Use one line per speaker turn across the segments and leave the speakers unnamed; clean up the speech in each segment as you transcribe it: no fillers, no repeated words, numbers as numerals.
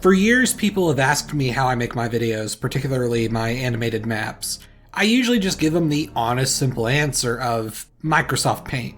For years, people have asked me how I make my videos, particularly my animated maps. I usually just give them the honest, simple answer of Microsoft Paint.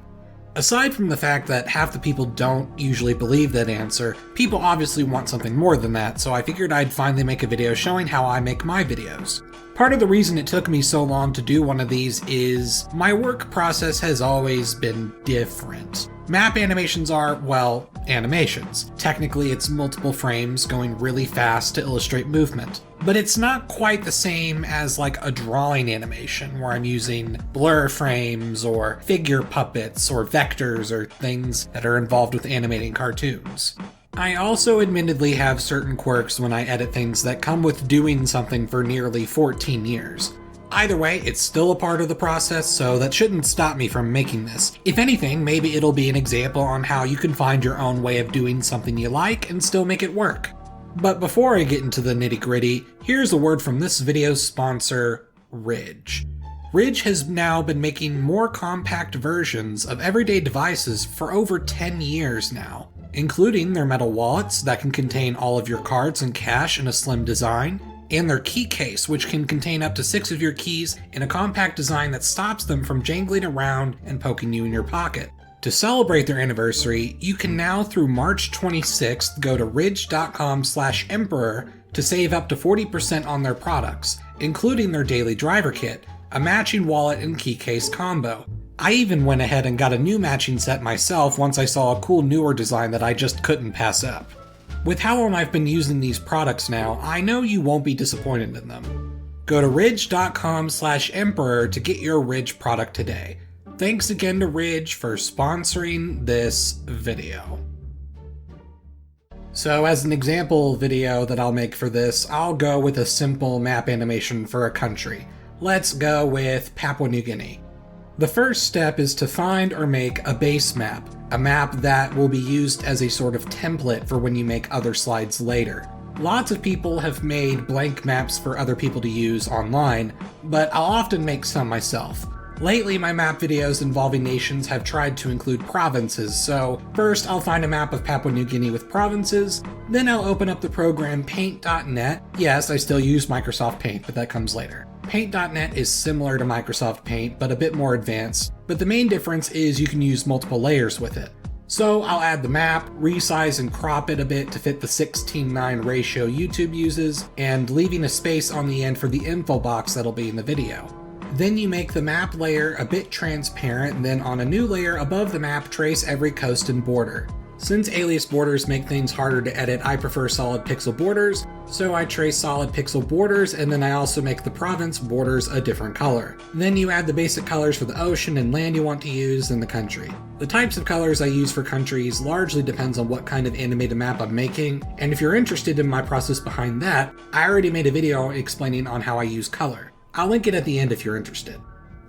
Aside from the fact that half the people don't usually believe that answer, people obviously want something more than that, so I figured I'd finally make a video showing how I make my videos. Part of the reason it took me so long to do one of these is my work process has always been different. Map animations are, well, animations. Technically, it's multiple frames going really fast to illustrate movement. But it's not quite the same as like a drawing animation where I'm using blur frames or figure puppets or vectors or things that are involved with animating cartoons. I also admittedly have certain quirks when I edit things that come with doing something for nearly 14 years. Either way, it's still a part of the process, so that shouldn't stop me from making this. If anything, maybe it'll be an example on how you can find your own way of doing something you like and still make it work. But before I get into the nitty-gritty, here's a word from this video's sponsor, Ridge. Ridge has now been making more compact versions of everyday devices for over 10 years now, including their metal wallets that can contain all of your cards and cash in a slim design, and their key case, which can contain up to 6 of your keys in a compact design that stops them from jangling around and poking you in your pocket. To celebrate their anniversary, you can now through March 26th go to ridge.com/emperor to save up to 40% on their products, including their daily driver kit, a matching wallet and key case combo. I even went ahead and got a new matching set myself once I saw a cool newer design that I just couldn't pass up. With how long I've been using these products now, I know you won't be disappointed in them. Go to ridge.com/emperor to get your Ridge product today. Thanks again to Ridge for sponsoring this video. So as an example video that I'll make for this, I'll go with a simple map animation for a country. Let's go with Papua New Guinea. The first step is to find or make a base map, a map that will be used as a sort of template for when you make other slides later. Lots of people have made blank maps for other people to use online, but I'll often make some myself. Lately, my map videos involving nations have tried to include provinces, so first I'll find a map of Papua New Guinea with provinces, then I'll open up the program Paint.net. Yes, I still use Microsoft Paint, but that comes later. Paint.net is similar to Microsoft Paint, but a bit more advanced, but the main difference is you can use multiple layers with it. So I'll add the map, resize and crop it a bit to fit the 16:9 ratio YouTube uses, and leaving a space on the end for the info box that'll be in the video. Then you make the map layer a bit transparent, and then on a new layer above the map trace every coast and border. Since alias borders make things harder to edit, I prefer solid pixel borders, so I trace solid pixel borders, and then I also make the province borders a different color. Then you add the basic colors for the ocean and land you want to use in the country. The types of colors I use for countries largely depends on what kind of animated map I'm making, and if you're interested in my process behind that, I already made a video explaining on how I use color. I'll link it at the end if you're interested.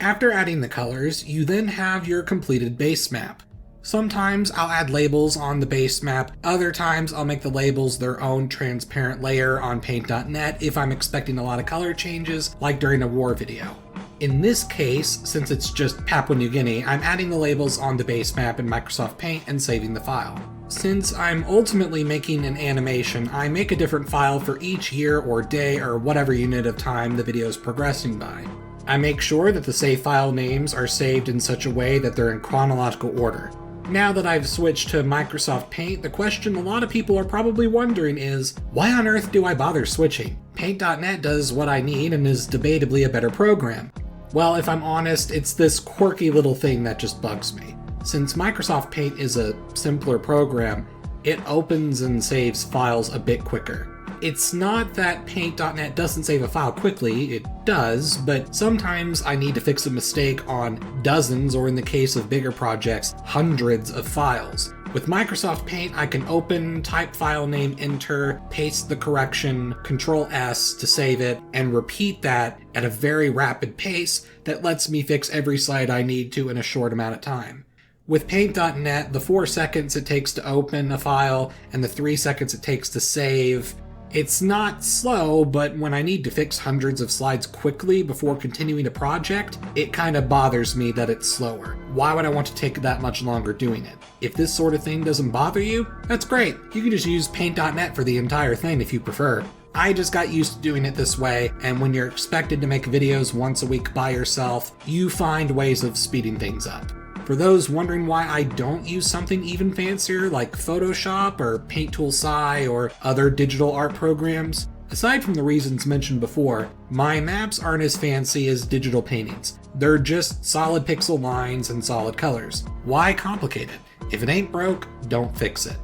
After adding the colors, you then have your completed base map. Sometimes I'll add labels on the base map, other times I'll make the labels their own transparent layer on Paint.net if I'm expecting a lot of color changes, like during a war video. In this case, since it's just Papua New Guinea, I'm adding the labels on the base map in Microsoft Paint and saving the file. Since I'm ultimately making an animation, I make a different file for each year or day or whatever unit of time the video is progressing by. I make sure that the save file names are saved in such a way that they're in chronological order. Now that I've switched to Microsoft Paint, the question a lot of people are probably wondering is, why on earth do I bother switching? Paint.net does what I need and is debatably a better program. Well, if I'm honest, it's this quirky little thing that just bugs me. Since Microsoft Paint is a simpler program, it opens and saves files a bit quicker. It's not that Paint.net doesn't save a file quickly, it does, but sometimes I need to fix a mistake on dozens, or in the case of bigger projects, hundreds of files. With Microsoft Paint, I can open, type file name, enter, paste the correction, Control S to save it, and repeat that at a very rapid pace that lets me fix every slide I need to in a short amount of time. With Paint.net, the 4 seconds it takes to open a file and the 3 seconds it takes to save It's not slow, but when I need to fix hundreds of slides quickly before continuing a project, it kind of bothers me that it's slower. Why would I want to take that much longer doing it? If this sort of thing doesn't bother you, that's great. You can just use Paint.net for the entire thing if you prefer. I just got used to doing it this way, and when you're expected to make videos once a week by yourself, you find ways of speeding things up. For those wondering why I don't use something even fancier like Photoshop or Paint Tool Sci or other digital art programs, aside from the reasons mentioned before, my maps aren't as fancy as digital paintings. They're just solid pixel lines and solid colors. Why complicate it? If it ain't broke, don't fix it.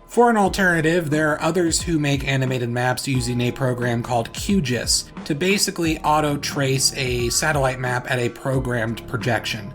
For an alternative, there are others who make animated maps using a program called QGIS to basically auto-trace a satellite map at a programmed projection.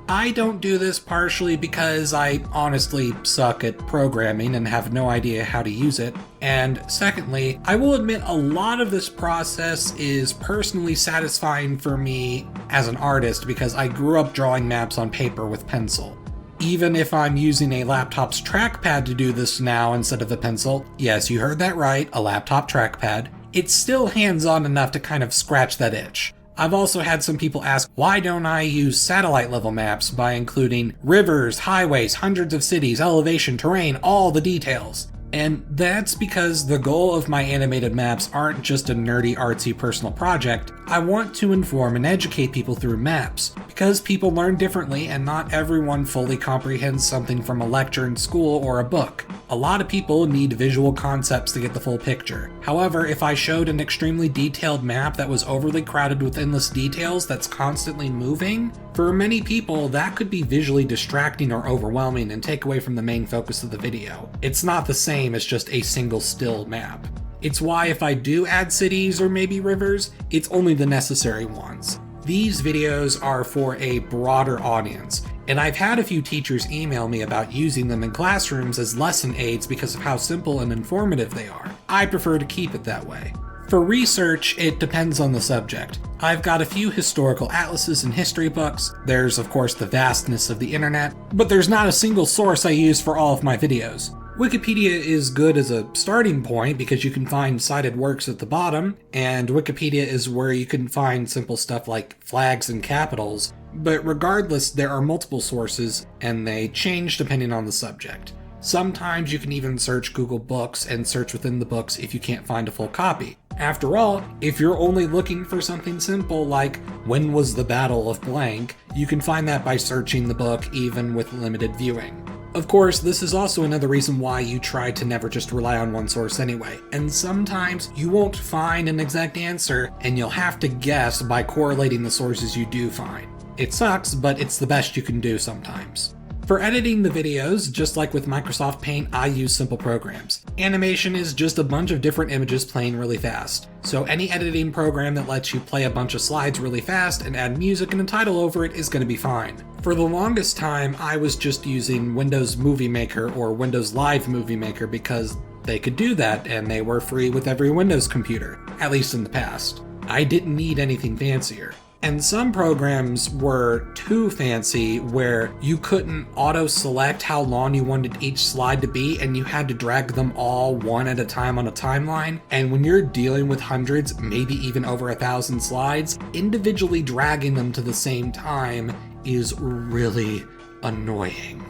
I don't do this partially because I honestly suck at programming and have no idea how to use it, and secondly, I will admit a lot of this process is personally satisfying for me as an artist because I grew up drawing maps on paper with pencil. Even if I'm using a laptop's trackpad to do this now instead of a pencil, yes, you heard that right, a laptop trackpad, it's still hands-on enough to kind of scratch that itch. I've also had some people ask, why don't I use satellite level maps by including rivers, highways, hundreds of cities, elevation, terrain, all the details? And that's because the goal of my animated maps aren't just a nerdy, artsy personal project. I want to inform and educate people through maps, because people learn differently and not everyone fully comprehends something from a lecture in school or a book. A lot of people need visual concepts to get the full picture. However, if I showed an extremely detailed map that was overly crowded with endless details that's constantly moving, for many people that could be visually distracting or overwhelming and take away from the main focus of the video. It's not the same as just a single still map. It's why if I do add cities or maybe rivers, it's only the necessary ones. These videos are for a broader audience, and I've had a few teachers email me about using them in classrooms as lesson aids because of how simple and informative they are. I prefer to keep it that way. For research, it depends on the subject. I've got a few historical atlases and history books. There's of course the vastness of the internet, but there's not a single source I use for all of my videos. Wikipedia is good as a starting point because you can find cited works at the bottom, and Wikipedia is where you can find simple stuff like flags and capitals, but regardless, there are multiple sources and they change depending on the subject. Sometimes you can even search Google Books and search within the books if you can't find a full copy. After all, if you're only looking for something simple like, when was the Battle of Blank, you can find that by searching the book even with limited viewing. Of course, this is also another reason why you try to never just rely on one source anyway, and sometimes you won't find an exact answer and you'll have to guess by correlating the sources you do find. It sucks, but it's the best you can do sometimes. For editing the videos, just like with Microsoft Paint, I use simple programs. Animation is just a bunch of different images playing really fast, so any editing program that lets you play a bunch of slides really fast and add music and a title over it is going to be fine. For the longest time, I was just using Windows Movie Maker or Windows Live Movie Maker because they could do that and they were free with every Windows computer, at least in the past. I didn't need anything fancier. And some programs were too fancy where you couldn't auto-select how long you wanted each slide to be and you had to drag them all one at a time on a timeline. And when you're dealing with hundreds, maybe even over 1,000 slides, individually dragging them to the same time is really annoying.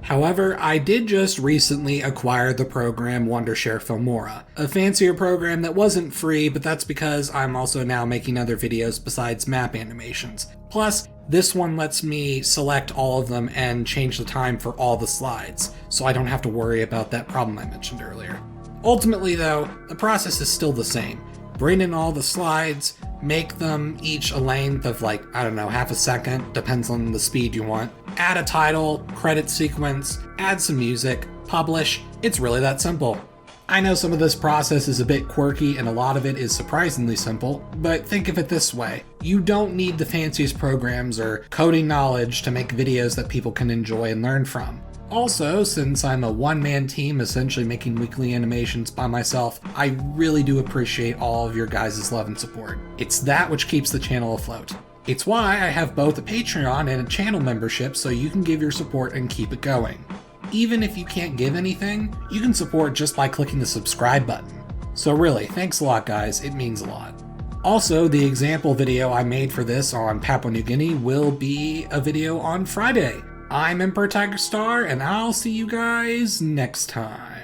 However, I did just recently acquire the program Wondershare Filmora, a fancier program that wasn't free, but that's because I'm also now making other videos besides map animations. Plus, this one lets me select all of them and change the time for all the slides, so I don't have to worry about that problem I mentioned earlier. Ultimately though, the process is still the same. Bring in all the slides, make them each a length of half a second, depends on the speed you want. Add a title, credit sequence, add some music, publish. It's really that simple. I know some of this process is a bit quirky and a lot of it is surprisingly simple, but think of it this way. You don't need the fanciest programs or coding knowledge to make videos that people can enjoy and learn from. Also, since I'm a one-man team essentially making weekly animations by myself, I really do appreciate all of your guys' love and support. It's that which keeps the channel afloat. It's why I have both a Patreon and a channel membership so you can give your support and keep it going. Even if you can't give anything, you can support just by clicking the subscribe button. So really, thanks a lot guys, it means a lot. Also, the example video I made for this on Papua New Guinea will be a video on Friday. I'm Emperor Tiger Star, and I'll see you guys next time.